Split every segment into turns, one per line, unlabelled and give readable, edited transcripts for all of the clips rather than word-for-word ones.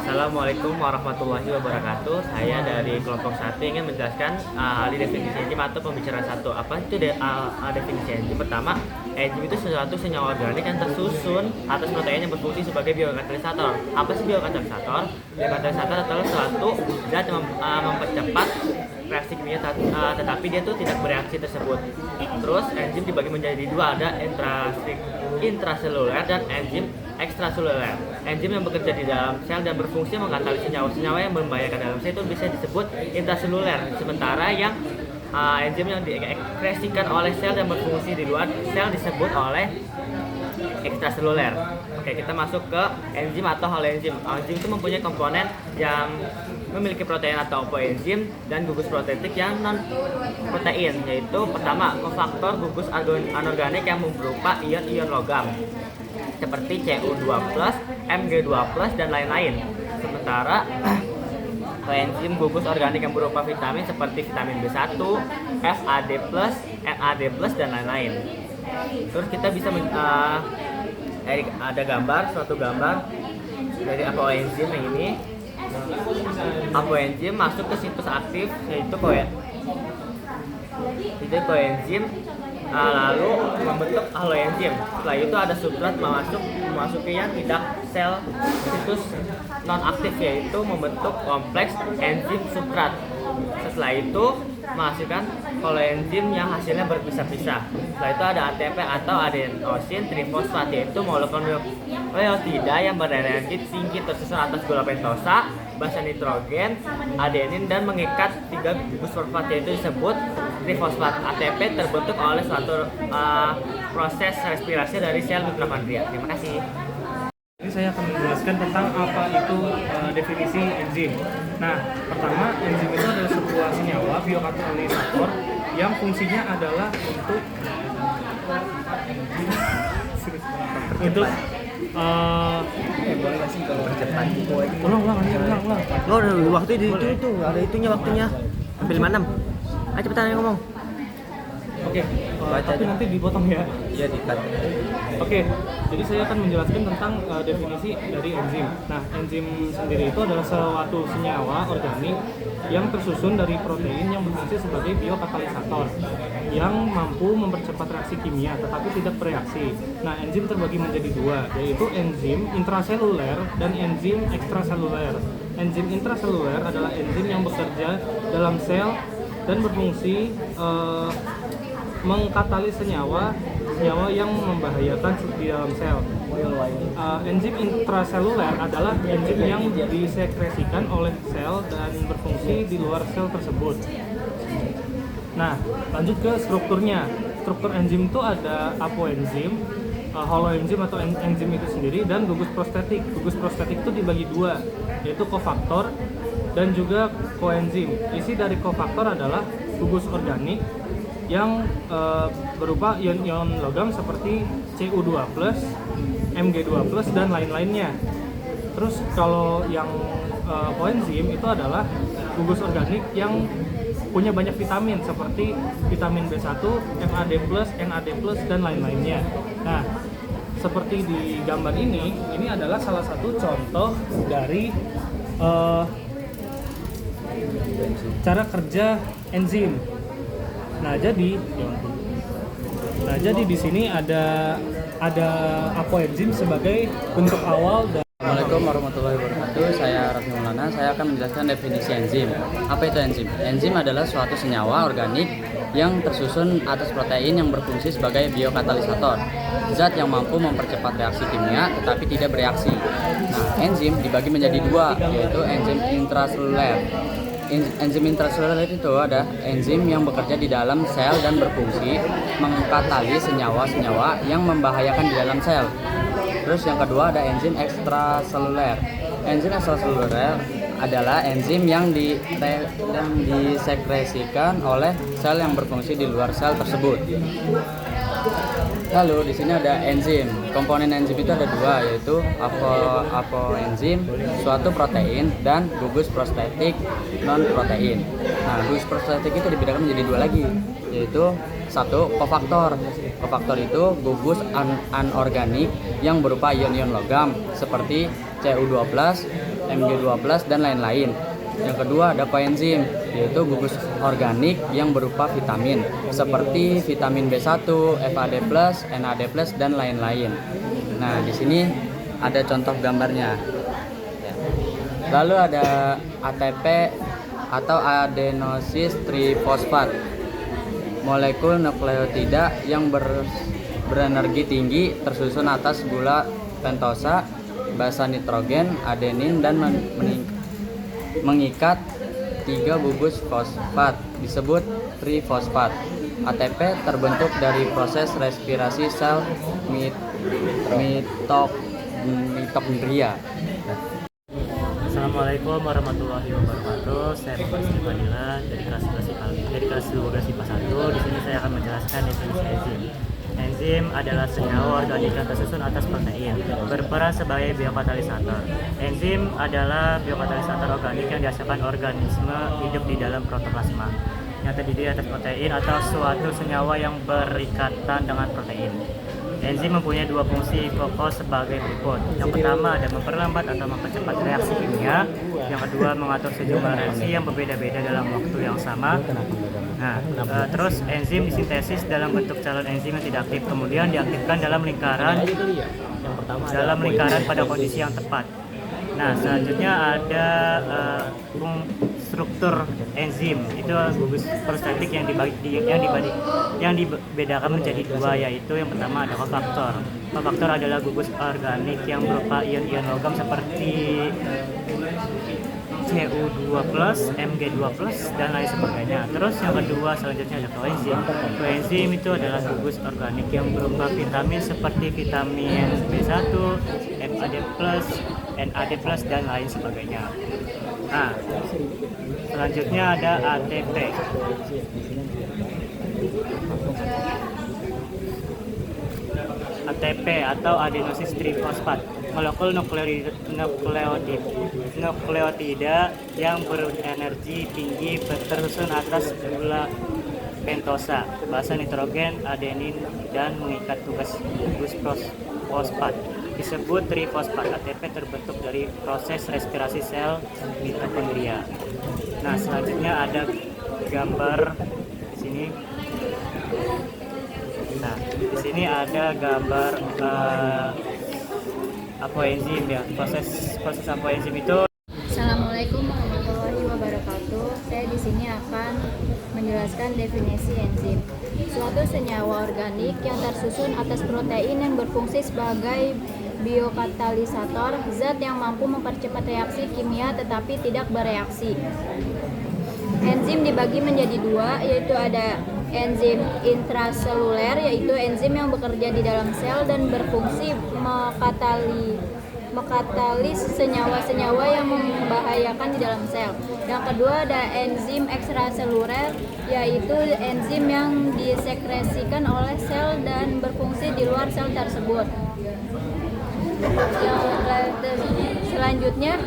Assalamualaikum warahmatullahi wabarakatuh. Saya dari kelompok 1 ingin menjelaskan ahli definisi enzim atau pembicaraan satu. Apa itu definisi enzim? Pertama, enzim itu suatu senyawa organik yang tersusun atas protein yang berfungsi sebagai biokatalisator. Apa sih biokatalisator? Biokatalisator adalah suatu zat yang mempercepat reaksi kimia tetapi dia tuh tidak bereaksi tersebut. Terus enzim dibagi menjadi dua, ada intraseluler dan enzim ekstraseluler. Enzim yang bekerja di dalam sel dan berfungsi mengkatalisis senyawa-senyawa yang membahayakan dalam sel itu bisa disebut intraseluler. Sementara yang enzim yang diekskresikan oleh sel dan berfungsi di luar sel disebut oleh ekstraseluler. Oke, kita masuk ke enzim atau haloenzim. Enzim itu mempunyai komponen yang memiliki protein atau koenzim dan gugus proteitik yang non protein, yaitu pertama kofaktor gugus anorganik yang berupa ion-ion logam seperti Cu2+, Mg2+, dan lain-lain. Sementara koenzim gugus organik yang berupa vitamin seperti vitamin B1, FAD+, NAD+, dan lain-lain. Terus kita bisa ada suatu gambar dari apoenzim yang ini. Apoenzim masuk ke situs aktif yaitu koenzim lalu membentuk haloenzim. Setelah itu ada substrat memasuki yang tidak sel situs non aktif yaitu membentuk kompleks enzim substrat. Setelah itu menghasilkan haloenzim yang hasilnya berpisah-pisah. Setelah itu ada ATP atau adenosin trifosfat, yaitu molekul nukleotida yang berenergi tinggi tersusun atas gula pentosa, basa nitrogen, adenin, dan mengikat 3 gugus fosfat, yaitu disebut trifosfat. ATP terbentuk oleh suatu proses respirasi dari sel mitokondria. Terima kasih.
Ini saya akan menjelaskan tentang apa itu definisi enzim. Nah, pertama, enzim itu adalah sebuah senyawa biokatalisator yang fungsinya adalah untuk
boleh nggak sih kalau percepat?
ulang.
Lo udah waktu itu ada itunya waktunya. Ambil 56. Ayo cepetan ayo ngomong.
Oke, tapi nanti dipotong ya.
Iya, di-cut.
Oke, jadi saya akan menjelaskan tentang definisi dari enzim. Nah, enzim sendiri itu adalah suatu senyawa organik yang tersusun dari protein yang berfungsi sebagai biokatalisator yang mampu mempercepat reaksi kimia tetapi tidak bereaksi. Nah, enzim terbagi menjadi dua, yaitu enzim intraseluler dan enzim ekstraseluler. Enzim intraseluler adalah enzim yang bekerja dalam sel dan berfungsi mengkatalis senyawa yang membahayakan di dalam sel. Enzim intraseluler adalah enzim yang disekresikan oleh sel dan berfungsi di luar sel tersebut. Nah, lanjut ke strukturnya. Struktur enzim itu ada apoenzim, haloenzim atau enzim itu sendiri, dan gugus prostetik. Gugus prostetik itu dibagi dua, yaitu kofaktor dan juga koenzim. Isi dari kofaktor adalah gugus organik yang berupa ion-ion logam seperti Cu2+, Mg2+, dan lain-lainnya. Terus kalau yang koenzim itu adalah gugus organik yang punya banyak vitamin seperti vitamin B1, FAD+, NAD+, dan lain-lainnya. Nah, seperti di gambar ini adalah salah satu contoh dari cara kerja enzim. Nah, jadi di sini ada apoenzim sebagai bentuk awal dan
Assalamualaikum warahmatullahi wabarakatuh. Saya Raffi Maulana. Saya akan menjelaskan definisi enzim. Apa itu enzim? Enzim adalah suatu senyawa organik yang tersusun atas protein yang berfungsi sebagai biokatalisator, zat yang mampu mempercepat reaksi kimia tetapi tidak bereaksi. Nah, enzim dibagi menjadi dua, yaitu enzim intraseluler. Enzim intraseluler itu ada enzim yang bekerja di dalam sel dan berfungsi mengkatalis senyawa-senyawa yang membahayakan di dalam sel. Terus yang kedua ada enzim ekstraseluler. Enzim ekstraseluler adalah enzim yang disekresikan oleh sel yang berfungsi di luar sel tersebut. Lalu di sini ada enzim. Komponen enzim itu ada dua, yaitu apoenzim, suatu protein, dan gugus prostetik non protein. Nah, gugus prostetik itu dibedakan menjadi dua lagi, yaitu satu kofaktor. Kofaktor itu gugus anorganik yang berupa ion-ion logam seperti Cu2+, Mg2+, dan lain-lain. Yang kedua ada koenzim, yaitu gugus organik yang berupa vitamin seperti vitamin B1, FAD+, NAD+, dan lain-lain. Nah, di sini ada contoh gambarnya. Lalu ada ATP atau adenosis trifosfat, molekul nukleotida yang berenergi tinggi tersusun atas gula pentosa, basa nitrogen, adenin, dan mengikat 3 gugus fosfat disebut trifosfat. ATP terbentuk dari proses respirasi sel mitokondria.
Assalamualaikum warahmatullahi wabarakatuh. Saya Bapak Sri Fadila dari kelas 12 IPA 1. Di sini saya akan menjelaskan definisi enzim. Enzim adalah senyawa organik yang tersusun atas protein, berperan sebagai biokatalisator. Enzim adalah biokatalisator organik yang dihasilkan organisme hidup di dalam protoplasma yang terdiri atas protein atau suatu senyawa yang berikatan dengan protein. Enzim mempunyai 2 fungsi pokok sebagai berikut. Yang pertama ada memperlambat atau mempercepat reaksi kimia. Yang kedua mengatur sejumlah reaksi yang berbeda-beda dalam waktu yang sama. Nah, terus enzim disintesis dalam bentuk calon enzim yang tidak aktif, kemudian diaktifkan dalam lingkaran pada kondisi yang tepat. Nah, selanjutnya ada struktur enzim, itu gugus prostetik yang dibedakan menjadi 2, yaitu yang pertama ada kofaktor. Kofaktor adalah gugus organik yang berupa ion-ion logam seperti Cu2+, Mg2+, dan lain sebagainya. Terus yang kedua selanjutnya ada koenzim. Koenzim itu adalah gugus organik yang berupa vitamin seperti vitamin B1, FAD+, NAD+, dan lain sebagainya. Nah, selanjutnya ada ATP. ATP atau adenosis trifosfat, molekul nukleotida yang berenergi tinggi tersusun atas gula pentosa, basa nitrogen, adenin, dan mengikat gugus fosfat disebut trifosfat. ATP terbentuk dari proses respirasi sel mitokondria. Nah, selanjutnya ada gambar di sini. Nah, di sini ada gambar apoenzim ya. Proses apoenzim itu.
Assalamualaikum warahmatullahi wabarakatuh. Saya di sini akan menjelaskan definisi enzim. Suatu senyawa organik yang tersusun atas protein yang berfungsi sebagai biokatalisator, zat yang mampu mempercepat reaksi kimia tetapi tidak bereaksi. Enzim dibagi menjadi 2, yaitu ada enzim intraseluler, yaitu enzim yang bekerja di dalam sel dan berfungsi mekatalis senyawa-senyawa yang membahayakan di dalam sel. Yang kedua ada enzim ekstraseluler, yaitu enzim yang disekresikan oleh sel dan berfungsi di luar sel tersebut. Selanjutnya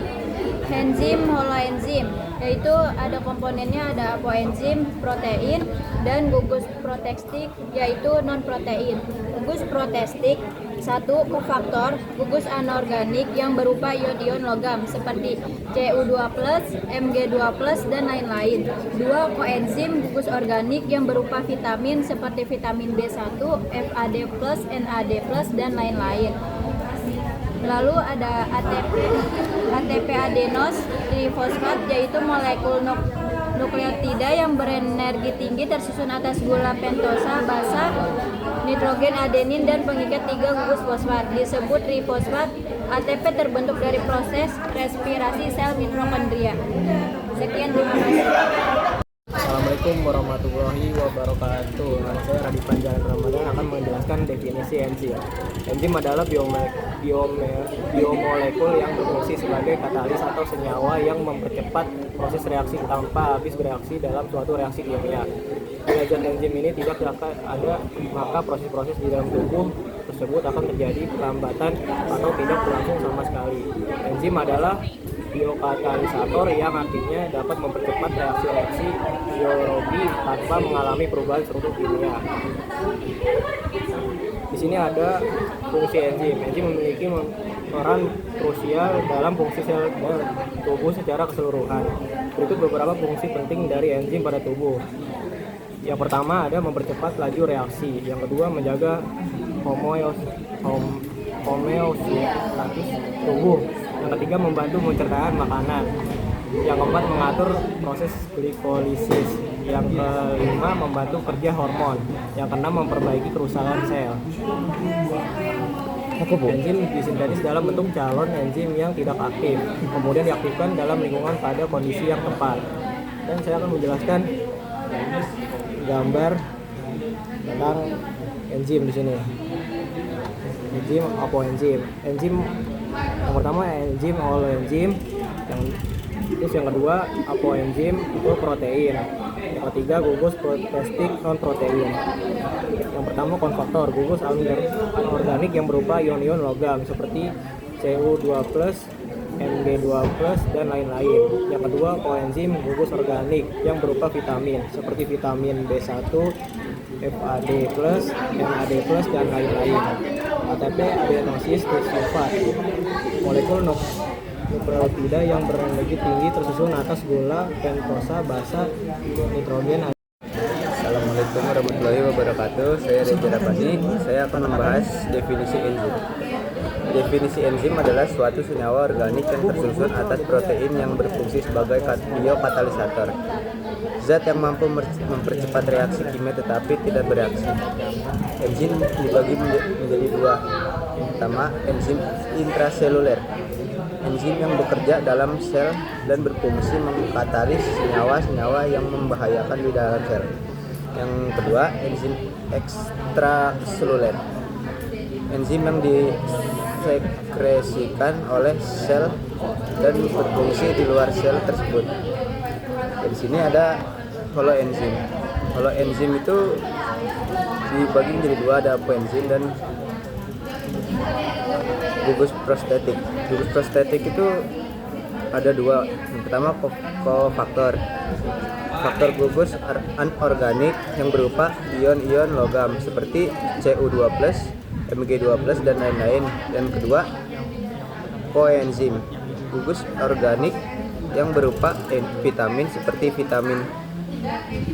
enzim holoenzim, yaitu ada komponennya, ada apoenzim, protein, dan gugus protestik, yaitu non-protein. Gugus protestik 1. Kofaktor, gugus anorganik yang berupa ion-ion logam seperti Cu2+, Mg2+, dan lain-lain. 2. Koenzim, gugus organik yang berupa vitamin seperti vitamin B1, FAD+, NAD+, dan lain-lain. Lalu ada ATP adenos trifosfat, yaitu molekul nukleotida yang berenergi tinggi tersusun atas gula pentosa, basa nitrogen, adenin, dan pengikat 3 gugus fosfat disebut trifosfat. ATP terbentuk dari proses respirasi sel mitokondria. Sekian, terima kasih.
Assalamualaikum warahmatullahi wabarakatuh. Nama saya Radifan Jalan Ramadan akan menjelaskan definisi enzim. Enzim adalah biomolekul yang berfungsi sebagai katalis atau senyawa yang mempercepat proses reaksi tanpa habis bereaksi dalam suatu reaksi kimia. Bila zat enzim ini tidak ada, maka proses-proses di dalam tubuh tersebut akan terjadi perlambatan atau tidak berlangsung sama sekali. Enzim adalah biokatalisator yang artinya dapat mempercepat reaksi-reaksi biologi tanpa mengalami perubahan struktur kimia. Di sini ada fungsi enzim. Enzim memiliki peran krusial dalam fungsi sel dan tubuh secara keseluruhan. Berikut beberapa fungsi penting dari enzim pada tubuh. Yang pertama ada mempercepat laju reaksi. Yang kedua menjaga homeostatis tubuh. Yang ketiga membantu pencernaan makanan. Yang keempat mengatur proses glikolisis. Yang kelima membantu kerja hormon. Yang keenam memperbaiki kerusakan sel. Enzim disintetis dalam bentuk calon enzim yang tidak aktif, kemudian diaktifkan dalam lingkungan pada kondisi yang tepat. Dan saya akan menjelaskan gambar tentang enzim di sini. Enzim apoenzim. Enzim yang pertama enzim holoenzim, terus yang kedua apoenzim itu protein. Yang ketiga gugus protestik non protein. Yang pertama konfaktor gugus anorganik yang berupa ion-ion logam seperti Cu2+, Mg2+, dan lain-lain. Yang kedua koenzim gugus organik yang berupa vitamin seperti vitamin B1, FAD+, NAD+, dan lain-lain. ATP adenosis trisulfat, molekul nukleotida yang berenergi tinggi tersusun atas gula, pentosa, basa, nitrogen.
Assalamualaikum warahmatullahi wabarakatuh. Saya Reza Rapani. Saya akan membahas definisi enzim. Definisi enzim adalah suatu senyawa organik yang tersusun atas protein yang berfungsi sebagai biokatalisator. Zat yang mampu mempercepat reaksi kimia tetapi tidak bereaksi. Enzim dibagi menjadi dua. Yang pertama, enzim intraseluler. Enzim yang bekerja dalam sel dan berfungsi mengkatalis senyawa-senyawa yang membahayakan di dalam sel. Yang kedua, enzim ekstraseluler. Enzim yang disekresikan oleh sel dan berfungsi di luar sel tersebut. Di sini ada holoenzim. Holoenzim itu dibagi menjadi dua, ada apoenzim dan gugus prostetik. Gugus prostetik itu ada dua. Yang pertama kofaktor. Faktor gugus anorganik yang berupa ion-ion logam seperti Cu2+, Mg2+, dan lain-lain. Dan kedua, koenzim, gugus organik yang berupa vitamin seperti vitamin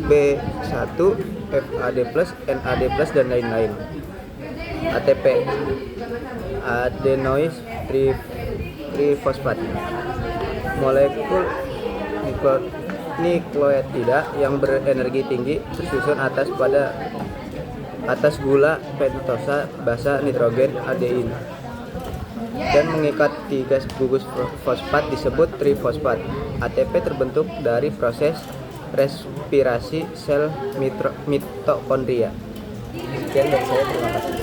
B1, FAD+, NAD+, dan lain-lain. ATP, adenois trifosfat, molekul nukleotida yang berenergi tinggi tersusun atas gula, pentosa, basa, nitrogen, aldein, dan mengikat tiga gugus fosfat disebut trifosfat. ATP terbentuk dari proses respirasi sel mitokondria. Sekian dari saya, terima kasih.